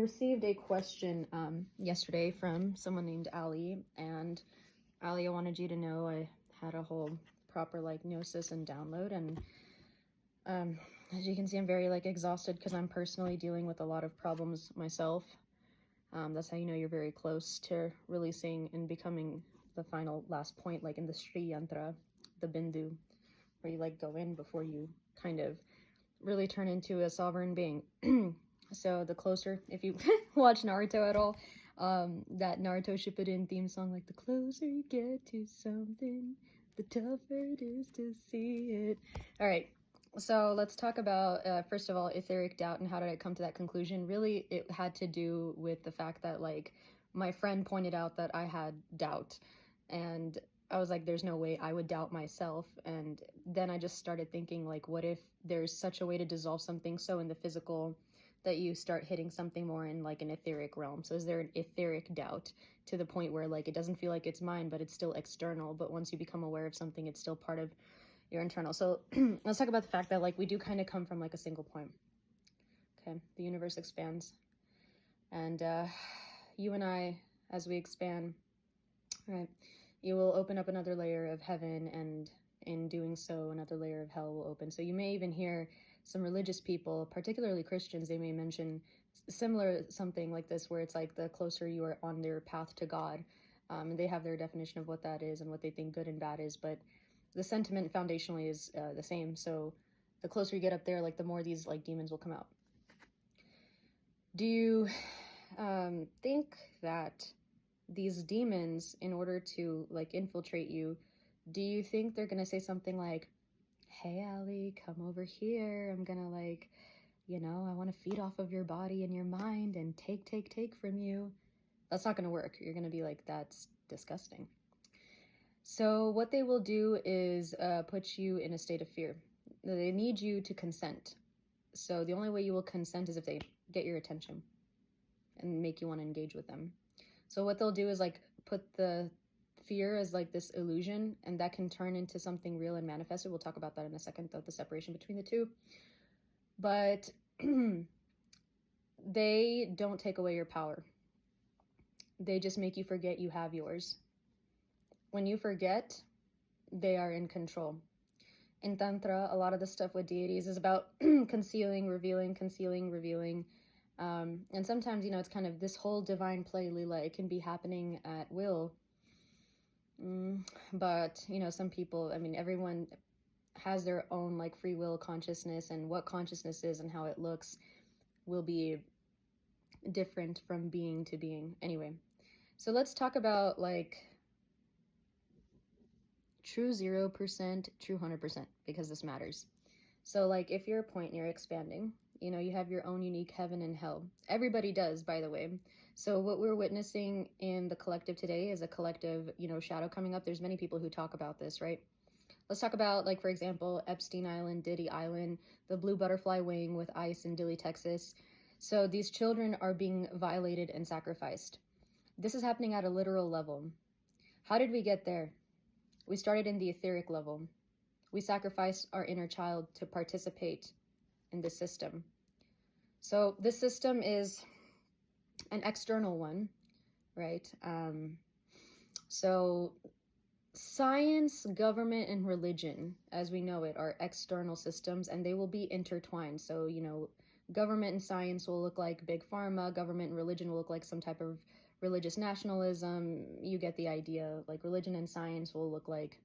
received a question yesterday from someone named Ali, and Ali, I wanted you to know I had a whole proper like gnosis and download, and as you can see, I'm very like exhausted because I'm personally dealing with a lot of problems myself. That's how you know you're very close to releasing and becoming the final last point, like in the Sri Yantra, the Bindu, where you like go in before you kind of really turn into a sovereign being. So the closer, if you watch Naruto at all, that Naruto Shippuden theme song, like the closer you get to something, the tougher it is to see it. All right, so let's talk about, first of all, etheric doubt and how did I come to that conclusion. Really, it had to do with the fact that like my friend pointed out that I had doubt, and I was like, there's no way I would doubt myself. And then I just started thinking, like, what if there's such a way to dissolve something so in the physical that you start hitting something more in like an etheric realm? So is there an etheric doubt to the point where like it doesn't feel like it's mine, but it's still external, but once you become aware of something, it's still part of your internal? So let's talk about the fact that like we do kind of come from like a single point. Okay, the universe expands, and you and I, as we expand, right, you will open up another layer of heaven, and in doing so, another layer of hell will open. So you may even hear some religious people, particularly Christians, they may mention similar something like this, where it's like the closer you are on their path to God, and they have their definition of what that is and what they think good and bad is, but the sentiment foundationally is the same. So the closer you get up there, like the more these like demons will come out. Do you think that these demons, in order to like infiltrate you, do you think they're gonna say something like, hey Ali, come over here, I'm gonna like, you know, I want to feed off of your body and your mind and take from you? That's not gonna work. You're gonna be like, that's disgusting. So what they will do is put you in a state of fear. They need you to consent. So the only way you will consent is if they get your attention and make you want to engage with them. So what they'll do is like put the fear as like this illusion, and that can turn into something real and manifested. We'll talk about that in a second, though, the separation between the two. But they don't take away your power. They just make you forget you have yours. When you forget, they are in control. In Tantra, a lot of the stuff with deities is about concealing, revealing, concealing, revealing. And sometimes, you know, it's kind of this whole divine play, Lila, it can be happening at will. But, you know, some people, I mean, everyone has their own like free will consciousness, and what consciousness is and how it looks will be different from being to being. Anyway, so let's talk about like true 0%, true 100%, because this matters. So like if you're a point and you're expanding, you know, you have your own unique heaven and hell. Everybody does, by the way. So what we're witnessing in the collective today is a collective, you know, shadow coming up. There's many people who talk about this, right? Let's talk about, like, for example, Epstein Island, Diddy Island, the Blue Butterfly Wing with ICE in Dilley, Texas. So these children are being violated and sacrificed. This is happening at a literal level. How did we get there? We started in the etheric level. We sacrificed our inner child to participate in the system. So this system is an external one, right? So science, government, and religion, as we know it, are external systems, and they will be intertwined. So, you know, government and science will look like big pharma. Government and religion will look like some type of religious nationalism. You get the idea. Like religion and science will look like,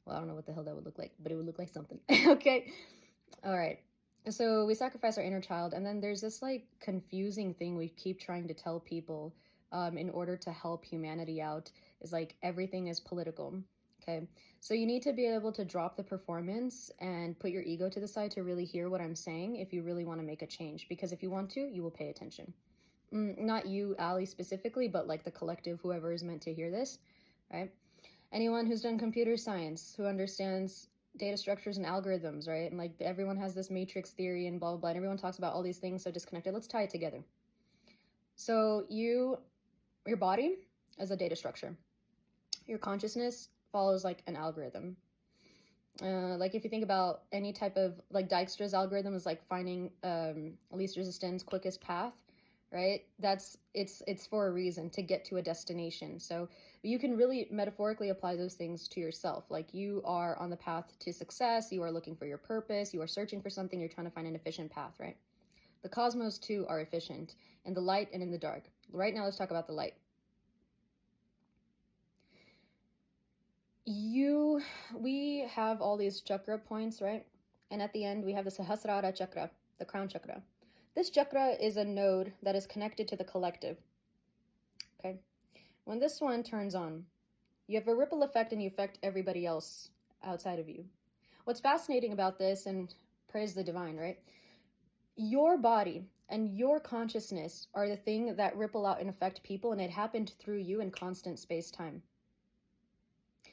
well, I don't know what the hell that would look like, but it would look like something. Okay. All right. So we sacrifice our inner child, and then there's this like confusing thing we keep trying to tell people in order to help humanity out, is like everything is political. Okay, so you need to be able to drop the performance and put your ego to the side to really hear what I'm saying if you really want to make a change. Because if you want to, you will pay attention. Not you, Ali, specifically, but like the collective, whoever is meant to hear this, right? Anyone who's done computer science, who understands data structures and algorithms, right? And like everyone has this matrix theory and blah, blah, blah, and everyone talks about all these things so disconnected. Let's tie it together. So your body is a data structure. Your consciousness follows like an algorithm. Like if you think about any type of like Dijkstra's algorithm is like finding least resistance, quickest path, right? It's for a reason, to get to a destination. So you can really metaphorically apply those things to yourself. Like, you are on the path to success, you are looking for your purpose, you are searching for something, you're trying to find an efficient path, right? The cosmos too are efficient, in the light and in the dark. Right now, let's talk about the light. We have all these chakra points, right? And at the end, we have the Sahasrara chakra, the crown chakra. This chakra is a node that is connected to the collective. Okay? When this one turns on, you have a ripple effect and you affect everybody else outside of you. What's fascinating about this, and praise the divine, right? Your body and your consciousness are the thing that ripple out and affect people, and it happened through you in constant space-time.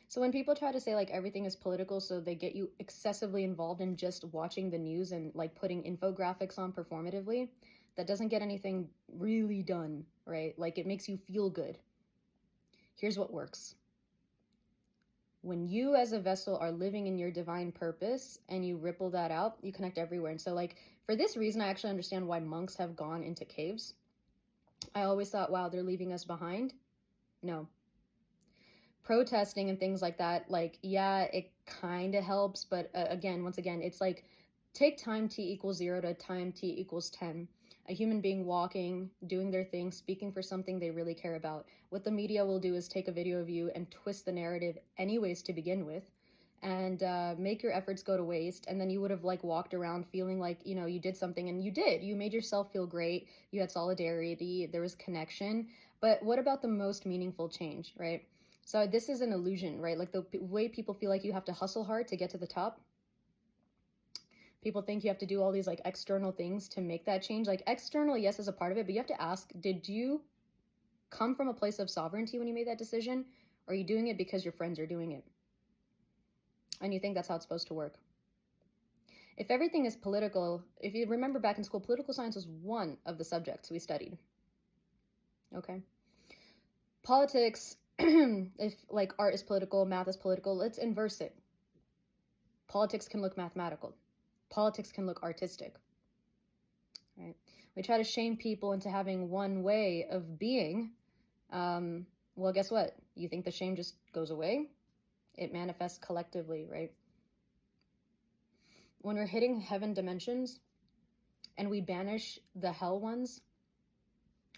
So when people try to say like everything is political, so they get you excessively involved in just watching the news and like putting infographics on performatively, that doesn't get anything really done, right? Like, it makes you feel good. Here's what works. When you as a vessel are living in your divine purpose and you ripple that out, you connect everywhere. And so like, for this reason, I actually understand why monks have gone into caves. I always thought, wow, they're leaving us behind. No. Protesting and things like that, like, yeah, it kind of helps, but once again, it's like, take time t equals 0 to time t equals 10. A human being walking, doing their thing, speaking for something they really care about. What the media will do is take a video of you and twist the narrative anyways to begin with, and make your efforts go to waste. And then you would have like walked around feeling like, you know, you did something, and you made yourself feel great, you had solidarity, there was connection. But what about the most meaningful change, right? So this is an illusion, right? Like, the way people feel like you have to hustle hard to get to the top. People think you have to do all these like external things to make that change. Like, external, yes, is a part of it, but you have to ask, did you come from a place of sovereignty when you made that decision? Or are you doing it because your friends are doing it? And you think that's how it's supposed to work. If everything is political, if you remember back in school, political science was one of the subjects we studied. Okay? Politics, if like art is political, math is political, let's inverse it. Politics can look mathematical. Politics can look artistic. Right? We try to shame people into having one way of being. Well, guess what? You think the shame just goes away? It manifests collectively, right? When we're hitting heaven dimensions and we banish the hell ones,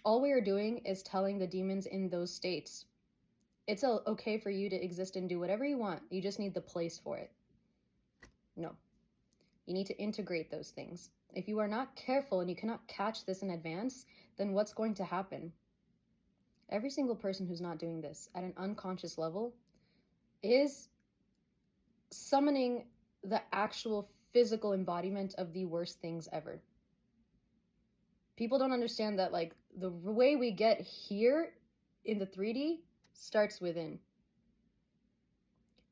all we are doing is telling the demons in those states, it's okay for you to exist and do whatever you want. You just need the place for it. No. You need to integrate those things. If you are not careful and you cannot catch this in advance, then what's going to happen? Every single person who's not doing this at an unconscious level is summoning the actual physical embodiment of the worst things ever. People don't understand that, like, the way we get here in the 3D starts within.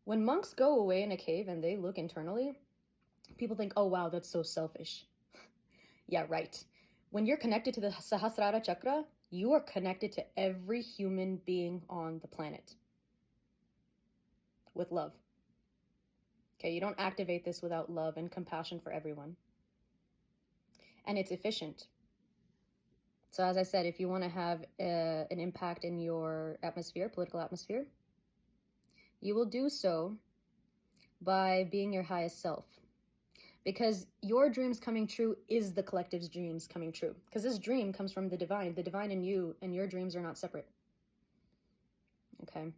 When monks go away in a cave and they look internally, people think, oh wow, that's so selfish. Yeah, right. When you're connected to the Sahasrara chakra, you are connected to every human being on the planet with love. Okay, you don't activate this without love and compassion for everyone. And it's efficient. So as I said, if you want to have an impact in your atmosphere, political atmosphere, you will do so by being your highest self. Because your dreams coming true is the collective's dreams coming true. Because this dream comes from the divine in you, and your dreams are not separate. Okay.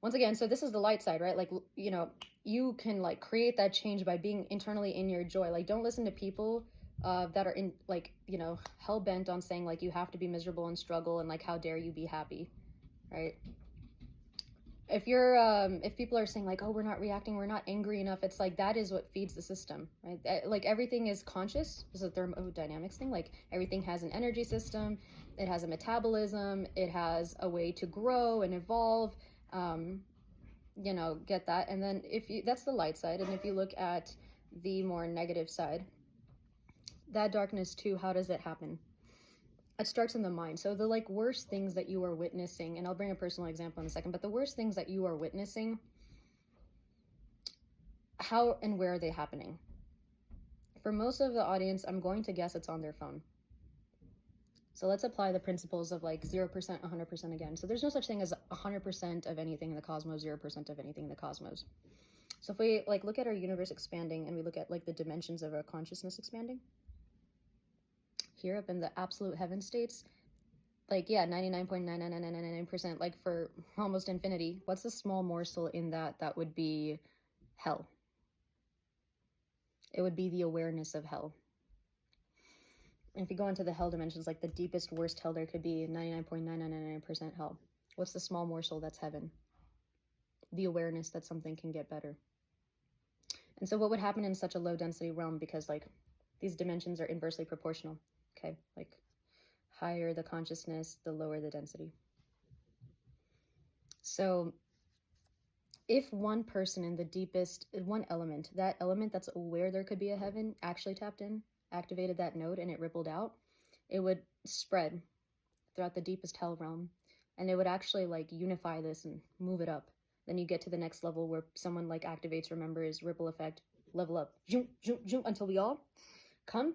Once again, so this is the light side, right? Like, you know, you can like create that change by being internally in your joy. Like, don't listen to people that are in like, you know, hell-bent on saying like you have to be miserable and struggle and like how dare you be happy, right? If you're if people are saying like, oh, we're not reacting, we're not angry enough, it's like that is what feeds the system, right? Like, everything is conscious. This is a thermodynamics thing. Like, everything has an energy system, it has a metabolism, it has a way to grow and evolve, you know, get that. And then if you, that's the light side. And if you look at the more negative side, that darkness too, how does it happen? It starts in the mind. So the like worst things that you are witnessing, and I'll bring a personal example in a second, but the worst things that you are witnessing, how and where are they happening? For most of the audience, I'm going to guess it's on their phone. So let's apply the principles of like 0%, 100% again. So there's no such thing as 100% of anything in the cosmos, 0% of anything in the cosmos. So if we like look at our universe expanding and we look at like the dimensions of our consciousness expanding, here up in the absolute heaven states, like, yeah, 99.99999% like for almost infinity, what's the small morsel in that would be hell? It would be the awareness of hell. And if you go into the hell dimensions, like the deepest, worst hell there could be, 99.9999% hell. What's the small morsel that's heaven? The awareness that something can get better. And so what would happen in such a low density realm, because like these dimensions are inversely proportional, okay? Like higher the consciousness, the lower the density. So if one person in the deepest, one element, that element that's aware there could be a heaven, actually tapped in, activated that node, and it rippled out, it would spread throughout the deepest hell realm, and it would actually like unify this and move it up. Then you get to the next level where someone like activates, remembers, ripple effect, level up, zoom, zoom, zoom, until we all come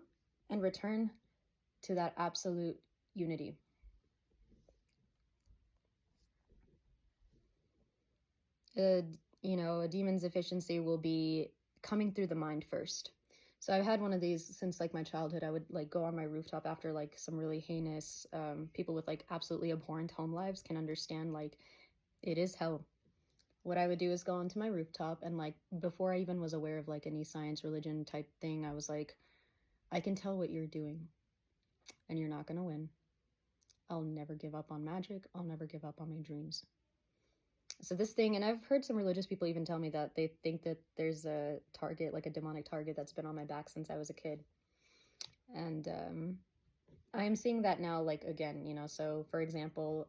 and return to that absolute unity. You know, a demon's efficiency will be coming through the mind first. So I've had one of these since like my childhood. I would like go on my rooftop after like some really heinous, people with like absolutely abhorrent home lives can understand like it is hell. What I would do is go onto my rooftop and like before I even was aware of like any science, religion type thing, I was like, I can tell what you're doing and you're not gonna win. I'll never give up on magic. I'll never give up on my dreams. So this thing, and I've heard some religious people even tell me that they think that there's a target, like a demonic target that's been on my back since I was a kid. And I am seeing that now, like, again, you know, so for example,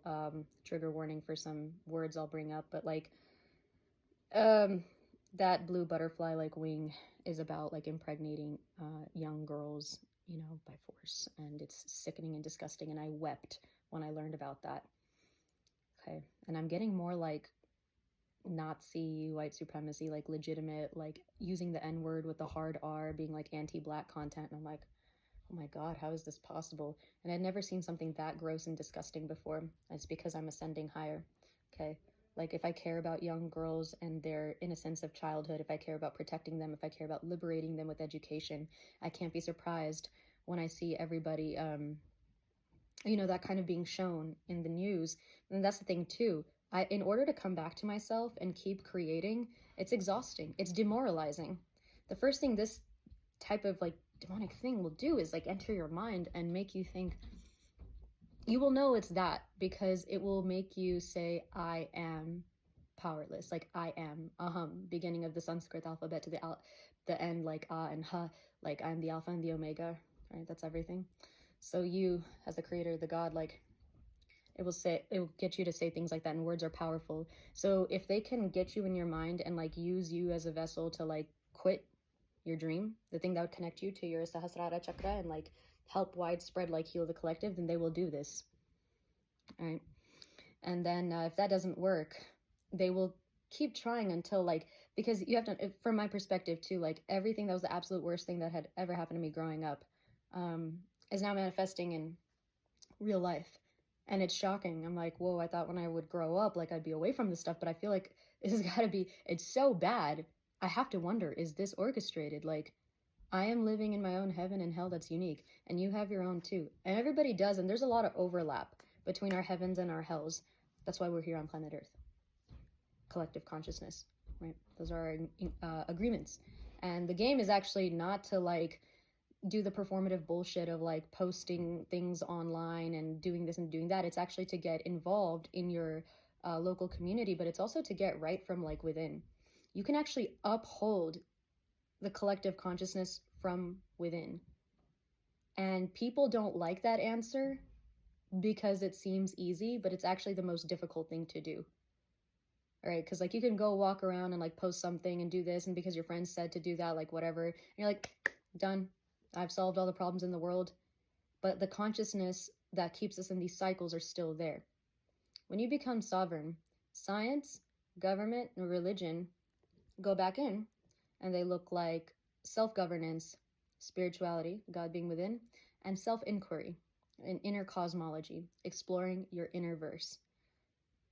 trigger warning for some words I'll bring up, but like, that blue butterfly like wing is about like impregnating young girls, you know, by force, and it's sickening and disgusting, and I wept when I learned about that. Okay, and I'm getting more like Nazi, white supremacy, like legitimate, like using the N-word with the hard R, being like anti-black content, and I'm like, oh my god, how is this possible? And I'd never seen something that gross and disgusting before. It's because I'm ascending higher. Okay, like if I care about young girls and their innocence of childhood, if I care about protecting them, if I care about liberating them with education, I can't be surprised when I see everybody you know, that kind of being shown in the news. And that's the thing too, in order to come back to myself and keep creating, it's exhausting, it's demoralizing. The first thing this type of like demonic thing will do is like enter your mind and make you think, you will know it's that because it will make you say, I am powerless, like I am aham, beginning of the Sanskrit alphabet to the end, like ah and ha, like I'm the alpha and the omega, right? That's everything. So you, as the creator, the God, like it will get you to say things like that, and words are powerful. So if they can get you in your mind and like use you as a vessel to like quit your dream, the thing that would connect you to your Sahasrara chakra and like help widespread like heal the collective, then they will do this. All right. And then if that doesn't work, they will keep trying until like, because you have to, from my perspective too, like everything that was the absolute worst thing that had ever happened to me growing up is now manifesting in real life. And it's shocking. I'm like, whoa, I thought when I would grow up, like I'd be away from this stuff, but I feel like this has got to be, it's so bad. I have to wonder, is this orchestrated? Like, I am living in my own heaven and hell that's unique, and you have your own too. And everybody does, and there's a lot of overlap between our heavens and our hells. That's why we're here on planet Earth. Collective consciousness, right? Those are our agreements. And the game is actually not to like do the performative bullshit of like posting things online and doing this and doing that. It's actually to get involved in your local community, but it's also to get right from like within. You can actually uphold the collective consciousness from within. And people don't like that answer because it seems easy, but it's actually the most difficult thing to do. All right, because like you can go walk around and like post something and do this, and because your friends said to do that, like whatever, and you're like, done. I've solved all the problems in the world. But the consciousness that keeps us in these cycles are still there. When you become sovereign, science, government, and religion go back in, and they look like self-governance, spirituality, God being within, and self-inquiry. an inner cosmology, exploring your inner verse.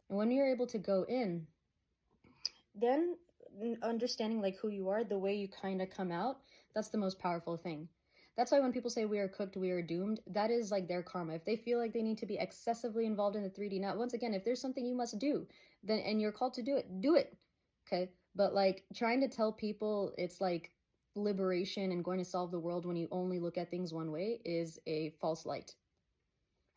And when you're able to go in, then understanding like who you are, the way you kind of come out, that's the most powerful thing. That's why when people say we are cooked, we are doomed, that is like their karma. If they feel like they need to be excessively involved in the 3D, now once again, if there's something you must do, then and you're called to do it, do it. Okay? But like trying to tell people it's like liberation and going to solve the world when you only look at things one way is a false light.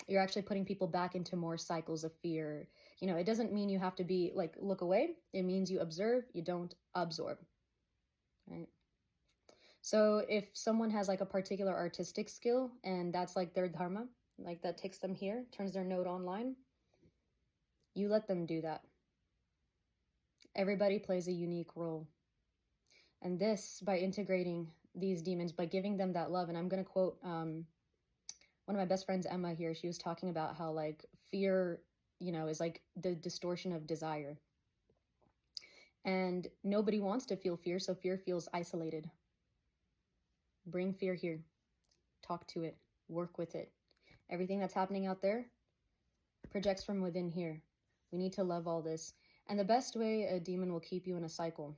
You're actually putting people back into more cycles of fear. You know, it doesn't mean you have to be like look away. It means you observe, you don't absorb. Right? So if someone has like a particular artistic skill and that's like their dharma, like that takes them here, turns their node online, you let them do that. Everybody plays a unique role. And this, by integrating these demons, by giving them that love, and I'm going to quote one of my best friends, Emma, here. She was talking about how like fear, you know, is like the distortion of desire. And nobody wants to feel fear, so fear feels isolated. Bring fear here. Talk to it. Work with it. Everything that's happening out there projects from within here. We need to love all this. And the best way a demon will keep you in a cycle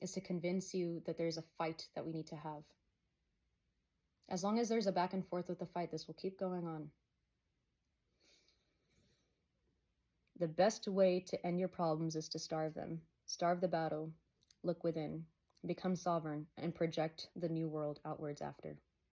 is to convince you that there's a fight that we need to have. As long as there's a back and forth with the fight, this will keep going on. The best way to end your problems is to starve them. Starve the battle, look within, become sovereign, and project the new world outwards after.